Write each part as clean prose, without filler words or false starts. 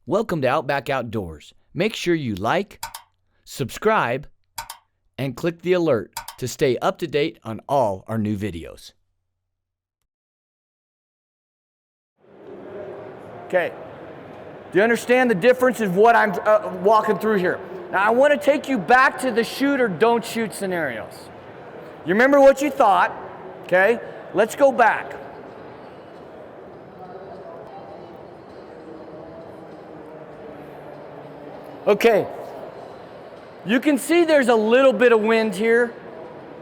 Welcome to Outback Outdoors. Make sure you like, subscribe, and click the alert to stay up to date on all our new videos. Okay, do you understand the difference of what I'm walking through here? Now I want to take you back to the shoot or don't shoot scenarios. You remember what you thought, okay? Let's go back. Okay, you can see there's a little bit of wind here.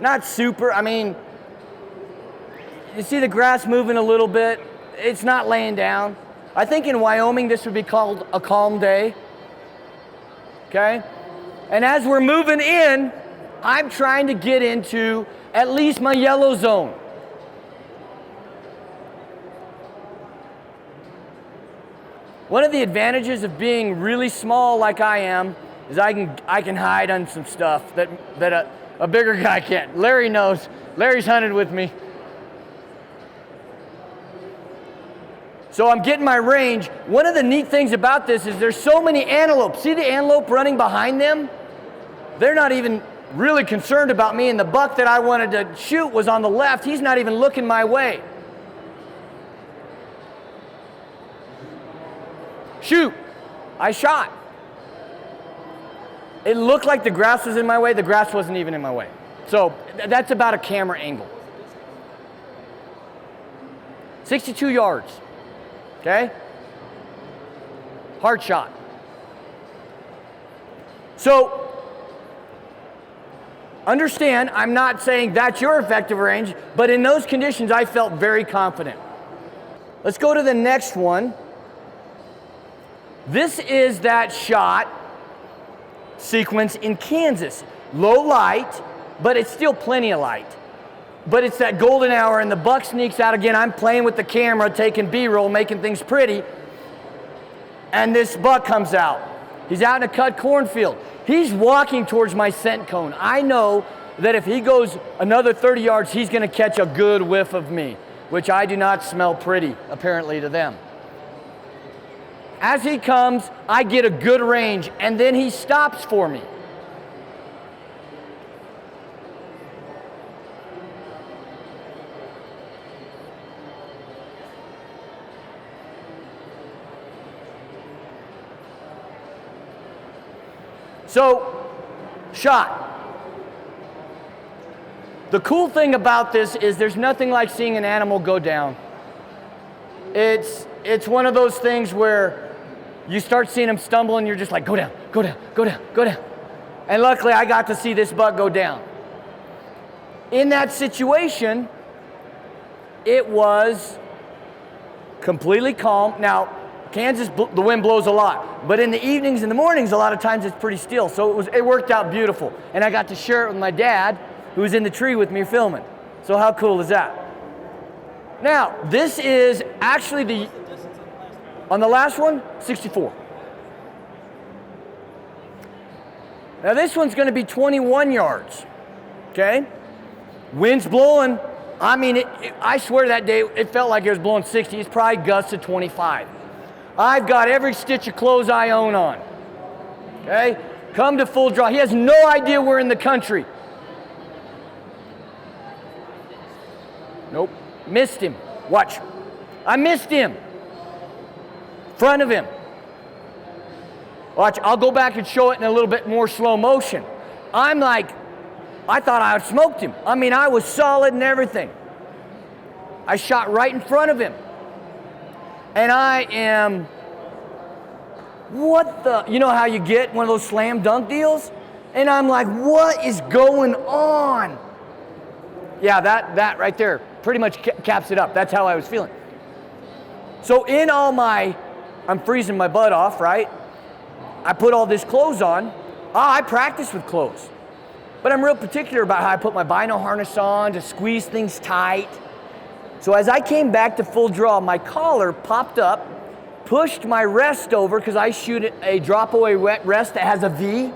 Not super, I mean, you see the grass moving a little bit. It's not laying down. I think in Wyoming this would be called a calm day. Okay? And as we're moving in, I'm trying to get into at least my yellow zone. One of the advantages of being really small like I am is I can hide on some stuff that a bigger guy can't. Larry knows. Larry's hunted with me. So I'm getting my range. One of the neat things about this is there's so many antelope. See the antelope running behind them? They're not even really concerned about me, and the buck that I wanted to shoot was on the left. He's not even looking my way. Shoot. I shot. It looked like the grass was in my way. The grass wasn't even in my way. So that's about a camera angle. 62 yards. Okay? Hard shot. So understand, I'm not saying that's your effective range, but in those conditions I felt very confident. Let's go to the next one. This is that shot sequence in Kansas. Low light, but it's still plenty of light. But it's that golden hour and the buck sneaks out again. I'm playing with the camera, taking B-roll, making things pretty. And this buck comes out. He's out in a cut cornfield. He's walking towards my scent cone. I know that if he goes another 30 yards, he's gonna catch a good whiff of me, which I do not smell pretty, apparently to them. As he comes, I get a good range, and then he stops for me. So, shot. The cool thing about this is there's nothing like seeing an animal go down. It's one of those things where you start seeing him stumble and you're just like, go down, go down, go down, go down. And luckily I got to see this buck go down. In that situation, it was completely calm. Now, Kansas, the wind blows a lot, but in the evenings and the mornings, a lot of times it's pretty still. So it worked out beautiful. And I got to share it with my dad, who was in the tree with me filming. So how cool is that? Now, this is actually on the last one, 64. Now this one's gonna be 21 yards, okay? Wind's blowing. I mean, I swear that day, it felt like it was blowing 60. It's probably gusts of 25. I've got every stitch of clothes I own on, okay? Come to full draw. He has no idea we're in the country. Nope, missed him. Watch, I missed him. Front of him. Watch, I'll go back and show it in a little bit more slow motion. I'm like, I thought I had smoked him. I mean, I was solid and everything. I shot right in front of him. And I am, what the, you know how you get one of those slam dunk deals? And I'm like, what is going on? Yeah, that right there pretty much caps it up. That's how I was feeling. So in all my, I'm freezing my butt off, right? I put all this clothes on. I practice with clothes. But I'm real particular about how I put my bino harness on to squeeze things tight. So as I came back to full draw, my collar popped up, pushed my rest over, because I shoot a drop away rest that has a V.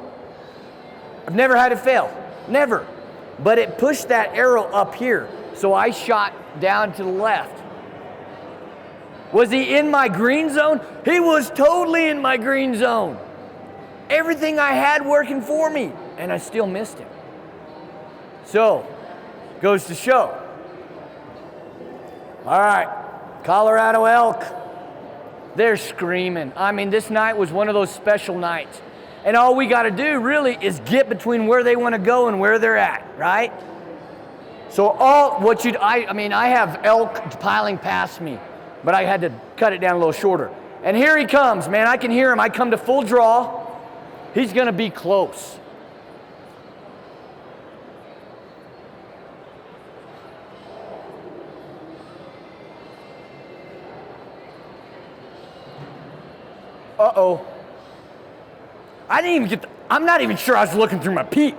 I've never had it fail, never. But it pushed that arrow up here. So I shot down to the left. Was he in my green zone? He was totally in my green zone. Everything I had working for me, and I still missed him. So, goes to show. All right, Colorado elk. They're screaming. I mean, this night was one of those special nights. And all we got to do really is get between where they want to go and where they're at, right? So I have elk piling past me, but I had to cut it down a little shorter. And here he comes, man. I can hear him. I come to full draw. He's going to be close. Uh-oh. I didn't even I'm not even sure I was looking through my peep.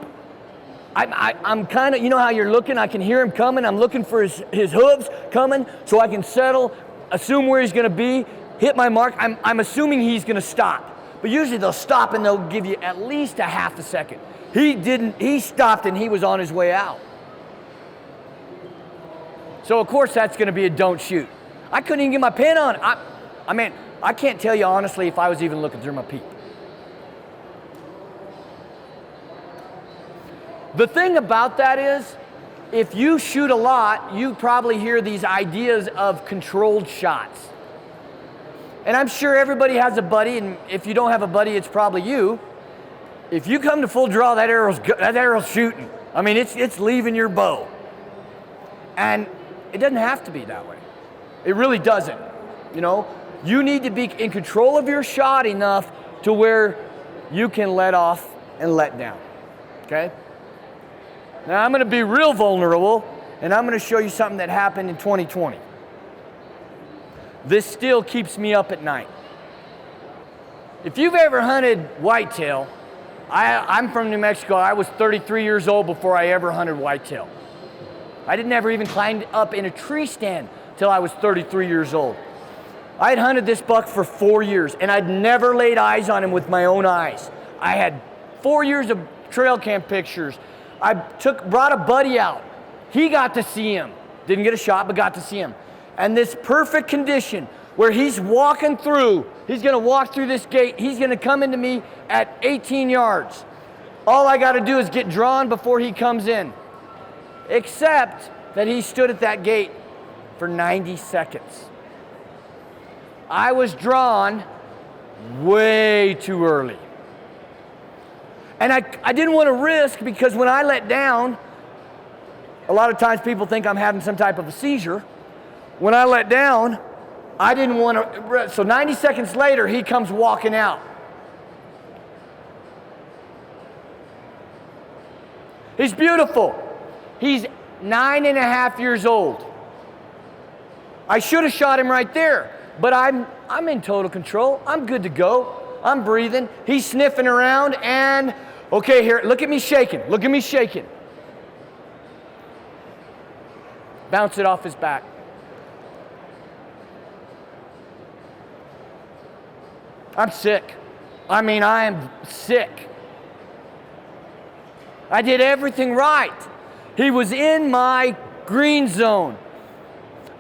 I'm kind of, you know how you're looking? I can hear him coming. I'm looking for his hooves coming so I can settle, assume where he's going to be, hit my mark. I'm assuming he's going to stop. But usually they'll stop and they'll give you at least a half a second. He didn't. He stopped and he was on his way out. So of course that's going to be a don't shoot. I couldn't even get my pin on. I mean, I can't tell you honestly if I was even looking through my peep. The thing about that is, if you shoot a lot, you probably hear these ideas of controlled shots. And I'm sure everybody has a buddy, and if you don't have a buddy, it's probably you. If you come to full draw, that arrow's shooting. I mean, it's leaving your bow. And it doesn't have to be that way. It really doesn't. You know, you need to be in control of your shot enough to where you can let off and let down. Okay? Now I'm going to be real vulnerable, and I'm going to show you something that happened in 2020. This still keeps me up at night. If you've ever hunted whitetail, I'm from New Mexico. I was 33 years old before I ever hunted whitetail. I didn't ever even climb up in a tree stand till I was 33 years old. I had hunted this buck for 4 years, and I'd never laid eyes on him with my own eyes. I had 4 years of trail cam pictures. I brought a buddy out. He got to see him. Didn't get a shot, but got to see him. And this perfect condition where he's walking through, he's gonna walk through this gate, he's gonna come into me at 18 yards. All I gotta do is get drawn before he comes in. Except that he stood at that gate for 90 seconds. I was drawn way too early. And I didn't want to risk, because when I let down, a lot of times people think I'm having some type of a seizure. When I let down, I didn't want to, so 90 seconds later, he comes walking out. He's beautiful. He's 9.5 years old. I should have shot him right there, but I'm in total control. I'm good to go. I'm breathing. He's sniffing around, and okay, here, look at me shaking. Look at me shaking. Bounce it off his back. I'm sick. I mean, I am sick. I did everything right. He was in my green zone.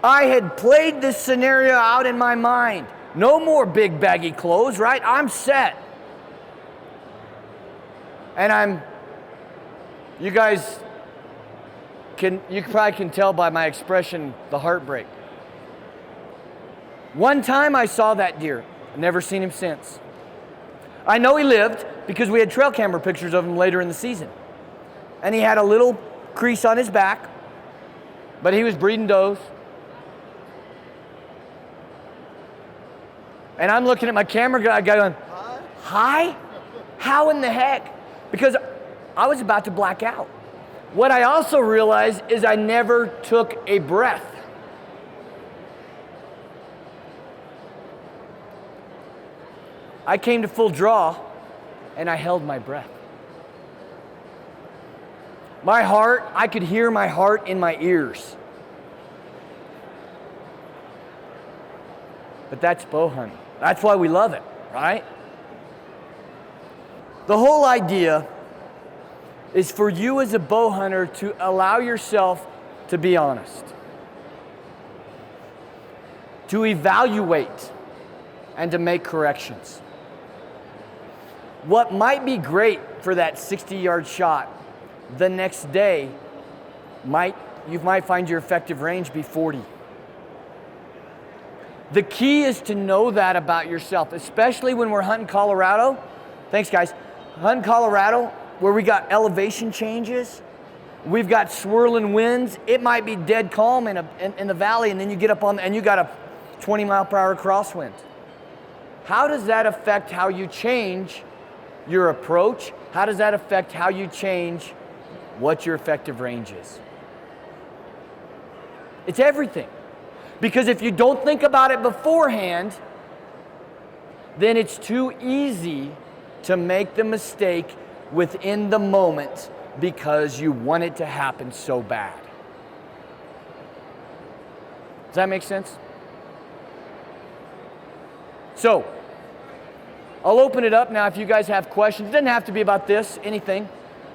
I had played this scenario out in my mind. No more big baggy clothes, right? I'm set. And you guys you probably can tell by my expression the heartbreak. One time I saw that deer. I've never seen him since. I know he lived because we had trail camera pictures of him later in the season. And he had a little crease on his back, but he was breeding does. And I'm looking at my camera guy going, hi? How in the heck? Because I was about to black out. What I also realized is I never took a breath. I came to full draw and I held my breath. My heart, I could hear my heart in my ears. But that's bow hunting. That's why we love it, right? The whole idea is for you as a bow hunter to allow yourself to be honest. to evaluate, and to make corrections. What might be great for that 60-yard shot, the next day, you might find your effective range be 40. The key is to know that about yourself, especially when we're hunting Colorado. Thanks, guys. Hunting Colorado, where we got elevation changes, we've got swirling winds. It might be dead calm in the valley, and then you get up on and you got a 20-mile-per-hour crosswind. How does that affect how you change your approach? How does that affect how you change what your effective range is? It's everything. Because if you don't think about it beforehand, then it's too easy to make the mistake within the moment because you want it to happen so bad. Does that make sense? So, I'll open it up now if you guys have questions. It doesn't have to be about this, anything.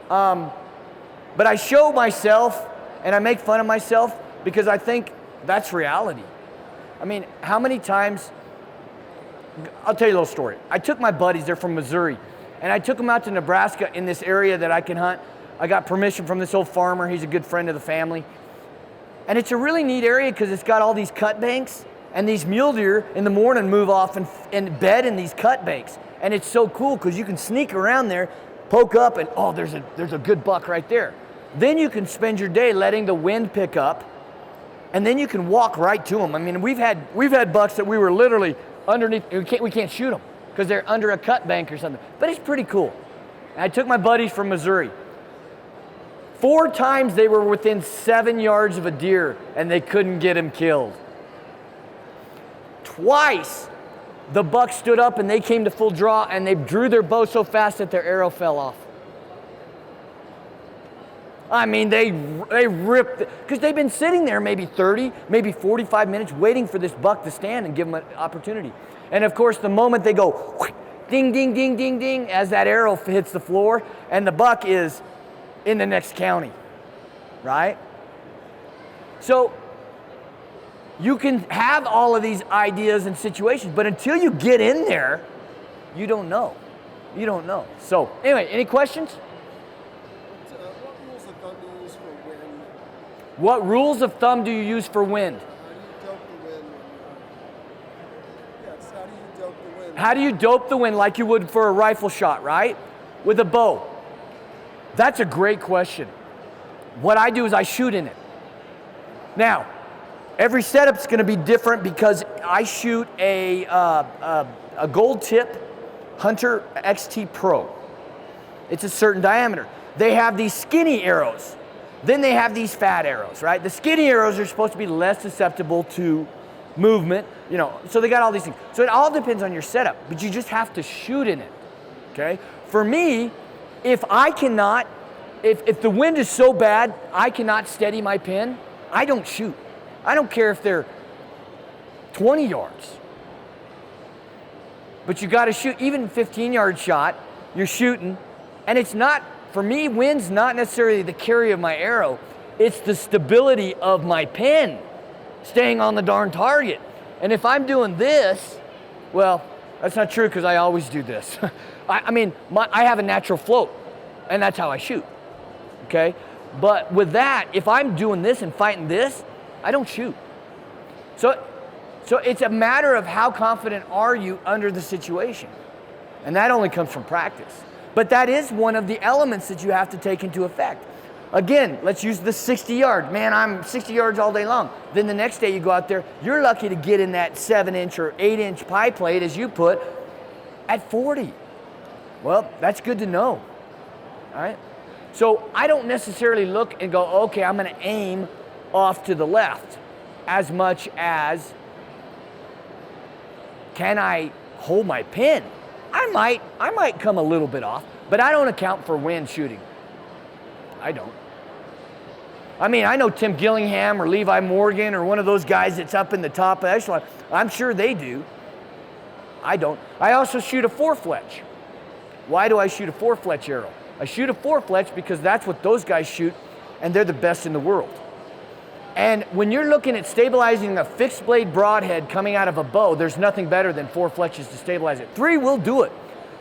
But I show myself and I make fun of myself because I think that's reality. I mean, how many times, I'll tell you a little story. I took my buddies, they're from Missouri, and I took them out to Nebraska in this area that I can hunt. I got permission from this old farmer. He's a good friend of the family. And it's a really neat area because it's got all these cut banks, and these mule deer in the morning move off and bed in these cut banks. And it's so cool because you can sneak around there, poke up, and oh, there's a good buck right there. Then you can spend your day letting the wind pick up, and then you can walk right to them. I mean, we've had bucks that we were literally underneath. We can't shoot them because they're under a cut bank or something. But it's pretty cool. And I took my buddies from Missouri. 4 times they were within 7 yards of a deer, and they couldn't get him killed. Twice, the buck stood up and they came to full draw, and they drew their bow so fast that their arrow fell off. I mean, they ripped, because they've been sitting there maybe 30, maybe 45 minutes waiting for this buck to stand and give them an opportunity. And of course, the moment they go, ding, ding, ding, ding, ding, as that arrow hits the floor, and the buck is in the next county, right? So, you can have all of these ideas and situations, but until you get in there, you don't know. You don't know. So, anyway, any questions? What rules of thumb do you use for wind? How do you dope the wind like you would for a rifle shot, right? With a bow. That's a great question. What I do is I shoot in it. Now, every setup's going to be different because I shoot a gold tip Hunter XT Pro. It's a certain diameter. They have these skinny arrows. Then they have these fat arrows, right? The skinny arrows are supposed to be less susceptible to movement, you know, so they got all these things. So it all depends on your setup, but you just have to shoot in it, okay? For me, if the wind is so bad, I cannot steady my pin, I don't shoot. I don't care if they're 20 yards. But you gotta shoot, even 15-yard shot, you're shooting, and it's not, for me, wind's not necessarily the carry of my arrow, it's the stability of my pin staying on the darn target. And if I'm doing this, well, that's not true because I always do this. I have a natural float, and that's how I shoot, okay? But with that, if I'm doing this and fighting this, I don't shoot. So it's a matter of how confident are you under the situation. And that only comes from practice. But that is one of the elements that you have to take into effect. Again, let's use the 60-yard. Man, I'm 60 yards all day long. Then the next day you go out there, you're lucky to get in that 7-inch or 8-inch pie plate, as you put, at 40. Well, that's good to know, all right? So I don't necessarily look and go, okay, I'm gonna aim off to the left as much as, can I hold my pin? I might come a little bit off, but I don't account for wind shooting. I don't. I mean, I know Tim Gillingham or Levi Morgan or one of those guys that's up in the top of the echelon. I'm sure they do. I don't. I also shoot a 4-fletch. Why do I shoot a 4-fletch arrow? I shoot a 4-fletch because that's what those guys shoot, and they're the best in the world. And when you're looking at stabilizing a fixed blade broadhead coming out of a bow, there's nothing better than 4 fletches to stabilize it. 3 will do it.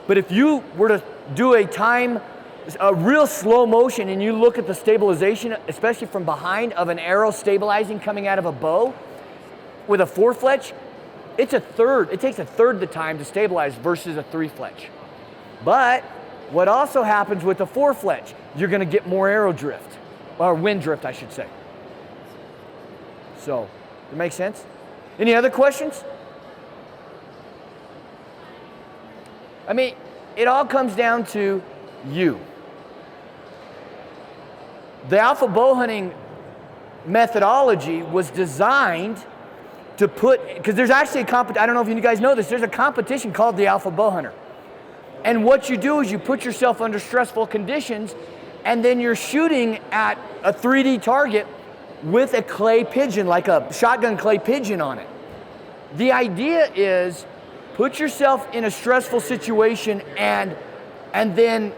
But if you were to do a real slow motion, and you look at the stabilization, especially from behind of an arrow stabilizing coming out of a bow with a 4 fletch, it takes a third the time to stabilize versus a 3 fletch. But what also happens with a 4 fletch, you're gonna get more arrow drift, or wind drift, I should say. So, does it make sense? Any other questions? I mean, it all comes down to you. The Alpha Bowhunting methodology was designed to because there's actually I don't know if you guys know this, there's a competition called the Alpha Bowhunter. And what you do is you put yourself under stressful conditions, and then you're shooting at a 3D target with a clay pigeon, like a shotgun clay pigeon on it. The idea is put yourself in a stressful situation and then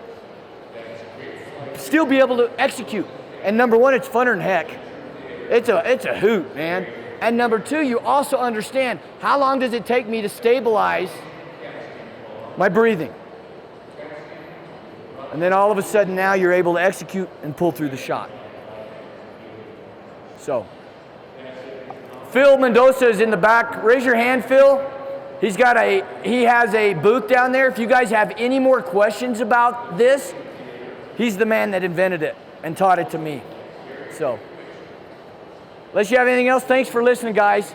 still be able to execute. And number one, it's funner than heck. It's a hoot, man. And number two, you also understand how long does it take me to stabilize my breathing. And then all of a sudden now you're able to execute and pull through the shot. So, Phil Mendoza is in the back. Raise your hand, Phil. He has a booth down there. If you guys have any more questions about this, he's the man that invented it and taught it to me. So, unless you have anything else, thanks for listening, guys.